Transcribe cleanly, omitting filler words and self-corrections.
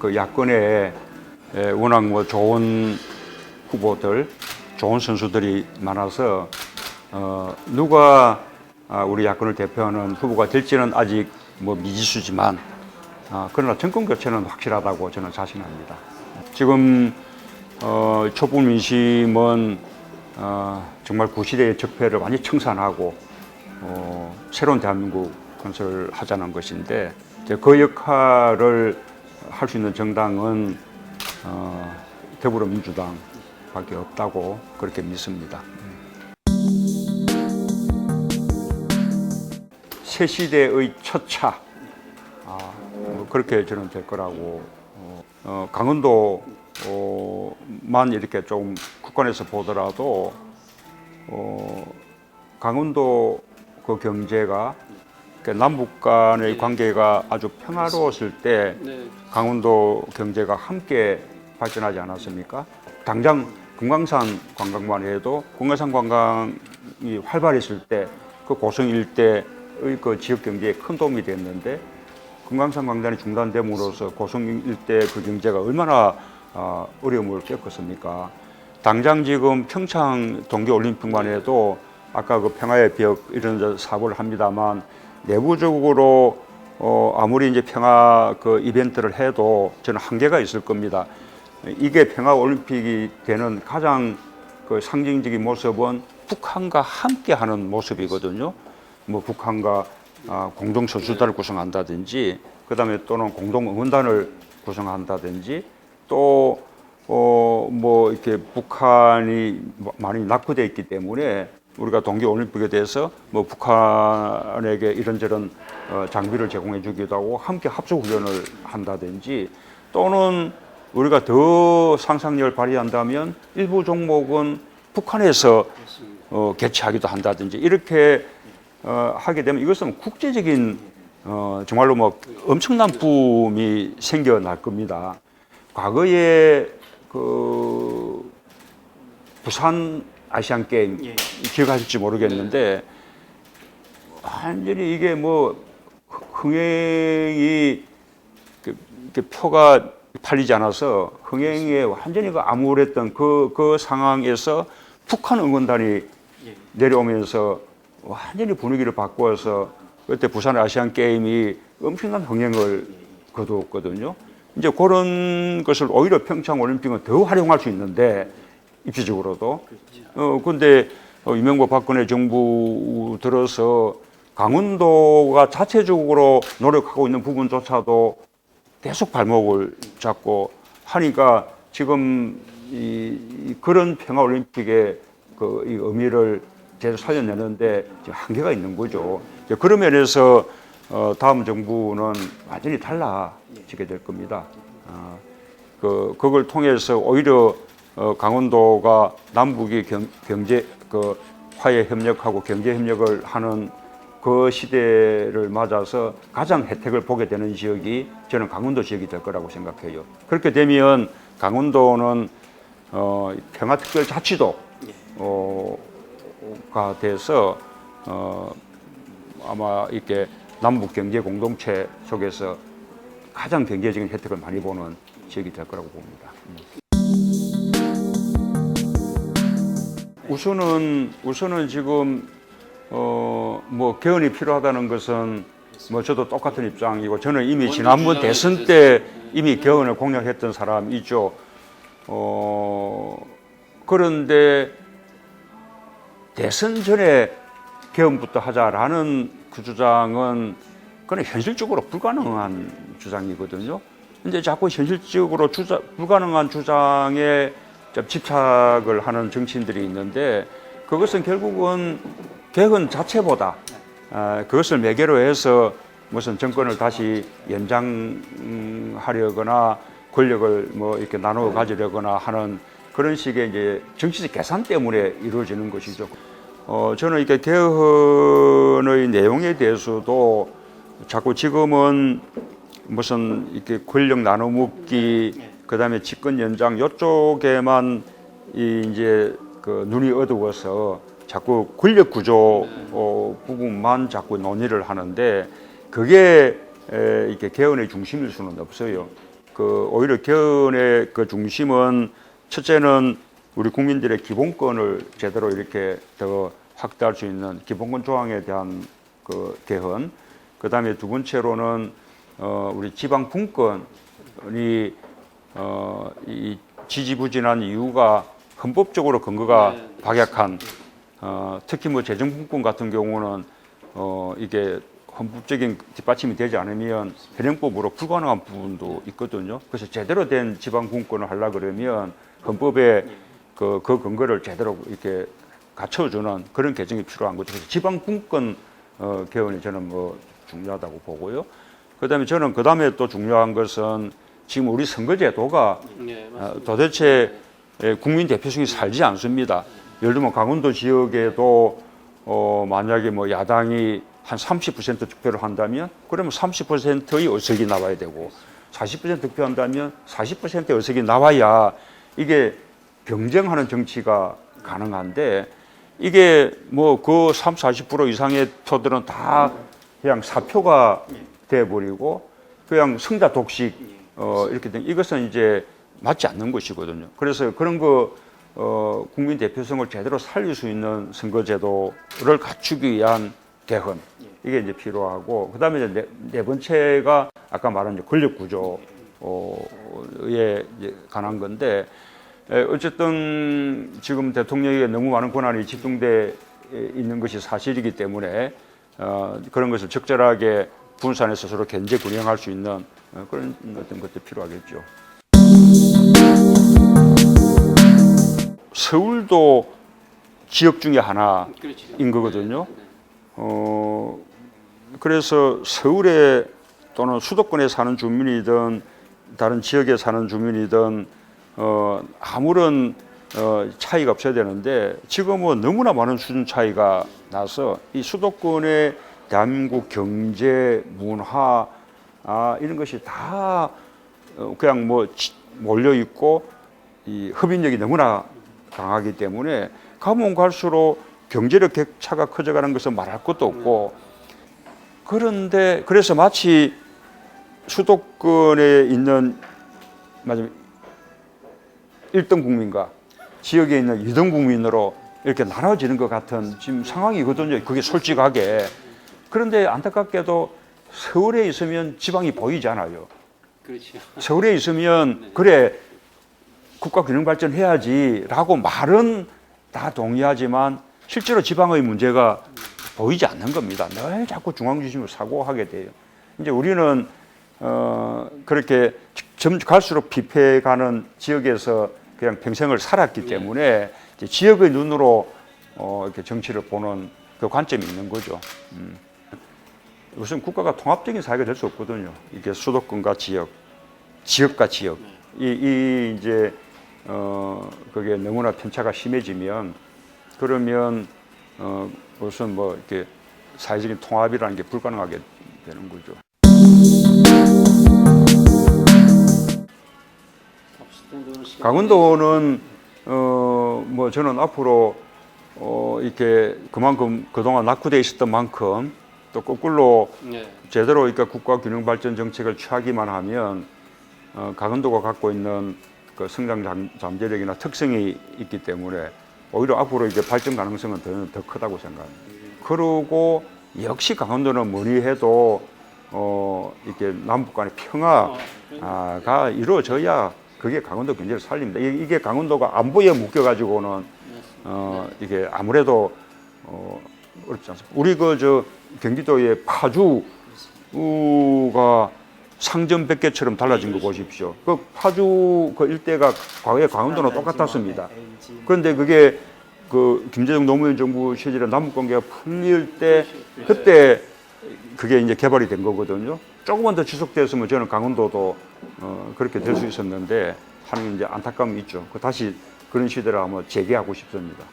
그 야권에 워낙 뭐 좋은 후보들, 좋은 선수들이 많아서 누가 우리 야권을 대표하는 후보가 될지는 아직 뭐 미지수지만 그러나 정권 교체는 확실하다고 저는 자신합니다. 지금 촛불 민심은 정말 구시대의 적폐를 완전히 청산하고 새로운 대한민국 건설하자는 것인데 그 역할을 할 수 있는 정당은 더불어민주당밖에 없다고 그렇게 믿습니다. 새 시대의 첫 차, 그렇게 저는 될 거라고. 강원도만 이렇게 좀 국관에서 보더라도 강원도 그 경제가 남북 간의 관계가 아주 평화로웠을 때 강원도 경제가 함께 발전하지 않았습니까? 당장 금강산 관광만 해도 금강산 관광이 활발했을 때 그 고성 일대의 그 지역 경제에 큰 도움이 됐는데 금강산 광단이 중단됨으로써 고성 일대 그 경제가 얼마나 어려움을 겪었습니까? 당장 지금 평창 동계올림픽만 해도 아까 그 평화의 벽 이런 사고를 합니다만 내부적으로 아무리 이제 평화 그 이벤트를 해도 저는 한계가 있을 겁니다. 이게 평화올림픽이 되는 가장 그 상징적인 모습은 북한과 함께하는 모습이거든요. 뭐 북한과 공동 선수단을 구성한다든지, 그다음에 또는 공동 응원단을 구성한다든지, 또 뭐 이렇게 북한이 많이 낙후되어 있기 때문에 우리가 동계올림픽에 대해서 뭐 북한에게 이런저런 장비를 제공해 주기도 하고 함께 합숙훈련을 한다든지, 또는 우리가 더 상상력을 발휘한다면 일부 종목은 북한에서 개최하기도 한다든지 이렇게 하게 되면 이것은 국제적인 정말로 뭐 엄청난 붐이 생겨날 겁니다. 과거에 그 부산 아시안 게임 기억하실지 모르겠는데 완전히 이게 뭐 흥행이 표가 팔리지 않아서 흥행에 완전히 그 암울했던 그 상황에서 북한 응원단이 내려오면서 완전히 분위기를 바꾸어서 그때 부산 아시안 게임이 엄청난 흥행을 거두었거든요. 이제 그런 것을 오히려 평창 올림픽은 더 활용할 수 있는데 입시적으로도. 근데 이명박 박근혜 정부 들어서 강원도가 자체적으로 노력하고 있는 부분조차도 계속 발목을 잡고 하니까 지금 그런 평화 올림픽의 그 이 의미를 제대로 살려내는데 지금 한계가 있는 거죠. 그런 면에서 다음 정부는 완전히 달라지게 될 겁니다. 그걸 통해서 오히려 강원도가 남북이 경제 그 화해 협력하고 경제 협력을 하는 그 시대를 맞아서 가장 혜택을 보게 되는 지역이 저는 강원도 지역이 될 거라고 생각해요. 그렇게 되면 강원도는 평화특별자치도가 돼서 아마 이렇게 남북 경제 공동체 속에서 가장 경제적인 혜택을 많이 보는 지역이 될 거라고 봅니다. 우선은 지금 뭐 개헌이 필요하다는 것은 뭐 저도 똑같은 입장이고, 저는 이미 지난번 대선 때 이미 개헌을 공약했던 사람이죠. 그런데 대선 전에 개헌부터 하자라는 그 주장은 그건 현실적으로 불가능한 주장이거든요. 근데 자꾸 현실적으로 불가능한 주장에 집착을 하는 정치인들이 있는데, 그것은 결국은 개헌 자체보다 그것을 매개로 해서 무슨 정권을 다시 연장하려거나 권력을 뭐 이렇게 나누어 가지려거나 하는 그런 식의 이제 정치적 계산 때문에 이루어지는 것이죠. 저는 이렇게 개헌의 내용에 대해서도 자꾸 지금은 무슨 이렇게 권력 나눠먹기, 그다음에 집권 연장 이쪽에만 이제 그 눈이 어두워서 자꾸 권력 구조 부분만 자꾸 논의를 하는데, 그게 이렇게 개헌의 중심일 수는 없어요. 그 오히려 개헌의 그 중심은 첫째는 우리 국민들의 기본권을 제대로 이렇게 더 확대할 수 있는 기본권 조항에 대한 그 개헌, 그다음에 두 번째로는 우리 지방 분권이 이 지지부진한 이유가 헌법적으로 근거가 박약한 특히 뭐 재정분권 같은 경우는 이게 헌법적인 뒷받침이 되지 않으면 현행법으로 불가능한 부분도 있거든요. 그래서 제대로 된 지방 분권을 하려 그러면 헌법에 그 근거를 제대로 이렇게 갖춰주는 그런 개정이 필요한 거죠. 그래서 지방 분권 개헌이 저는 뭐 중요하다고 보고요. 그다음에 저는 그다음에 또 중요한 것은 지금 우리 선거제도가 도대체 국민 대표성이 살지 않습니다. 예를 들면 강원도 지역에도 만약에 뭐 야당이 한 30% 득표를 한다면 그러면 30%의 의석이 나와야 되고 40% 득표한다면 40%의 의석이 나와야 이게 경쟁하는 정치가 가능한데 이게 뭐 그 30, 40% 이상의 표들은 다 그냥 사표가 돼버리고 그냥 승자 독식 이렇게 된 이것은 이제 맞지 않는 것이거든요. 그래서 그런 거 국민 대표성을 제대로 살릴 수 있는 선거제도를 갖추기 위한 개헌 이게 이제 필요하고 그다음에 이제 네 번째가 아까 말한 이제 권력 구조에 관한 건데 어쨌든 지금 대통령에게 너무 많은 권한이 집중돼 있는 것이 사실이기 때문에 그런 것을 적절하게 분산해서 서로 견제 균형할 수 있는 그런 어떤 것도 필요하겠죠. 서울도 지역 중에 하나인 거거든요. 그래서 서울에 또는 수도권에 사는 주민이든 다른 지역에 사는 주민이든 아무런 차이가 없어야 되는데 지금은 너무나 많은 수준 차이가 나서 이 수도권의 대한민국 경제, 문화 이런 것이 다 그냥 뭐 몰려 있고 이 흡인력이 너무나 강하기 때문에 가면 갈수록 경제력 격차가 커져가는 것은 말할 것도 없고 그런데 그래서 마치 수도권에 있는 마지막 1등 국민과 지역에 있는 2등 국민으로 이렇게 나눠지는 것 같은 지금 상황이거든요. 그게 솔직하게. 그런데 안타깝게도 서울에 있으면 지방이 보이잖아요. 그렇죠. 서울에 있으면 그래 국가 균형 발전해야지라고 말은 다 동의하지만 실제로 지방의 문제가 보이지 않는 겁니다. 늘 자꾸 중앙 중심으로 사고하게 돼요. 이제 우리는 그렇게 점 갈수록 피폐해가는 지역에서 그냥 평생을 살았기 때문에 이제 지역의 눈으로 이렇게 정치를 보는 그 관점이 있는 거죠. 우선 국가가 통합적인 사회가 될 수 없거든요. 이게 수도권과 지역, 지역과 지역. 이 이제 그게 너무나 편차가 심해지면 그러면 우선 뭐 이렇게 사회적인 통합이라는 게 불가능하게 되는 거죠. 강원도는 뭐 저는 앞으로 이렇게 그만큼 그동안 낙후돼 있었던 만큼 또 거꾸로 제대로 그러니까 국가 균형 발전 정책을 취하기만 하면 강원도가 갖고 있는 그 성장 잠재력이나 특성이 있기 때문에 오히려 앞으로 이제 발전 가능성은 더 크다고 생각합니다. 그러고 역시 강원도는 뭐니 해도 이렇게 남북 간의 평화가 이루어져야 그게 강원도 경제를 살립니다. 이게 강원도가 안보에 묶여가지고는 이게 아무래도 어렵지 않습니다. 우리 저 경기도의 파주가 상점 100개처럼 달라진 거 보십시오. 그 파주 그 일대가 과거에 강원도는 똑같았습니다. 그런데 그게 그 김대중 노무현 정부 시절에 남북 관계가 풀릴 때 그때 그게 이제 개발이 된 거거든요. 조금만 더 지속됐으면 저는 강원도도 그렇게 될 수 있었는데 하는 이제 안타까움이 있죠. 다시 그런 시대를 한번 재개하고 싶습니다.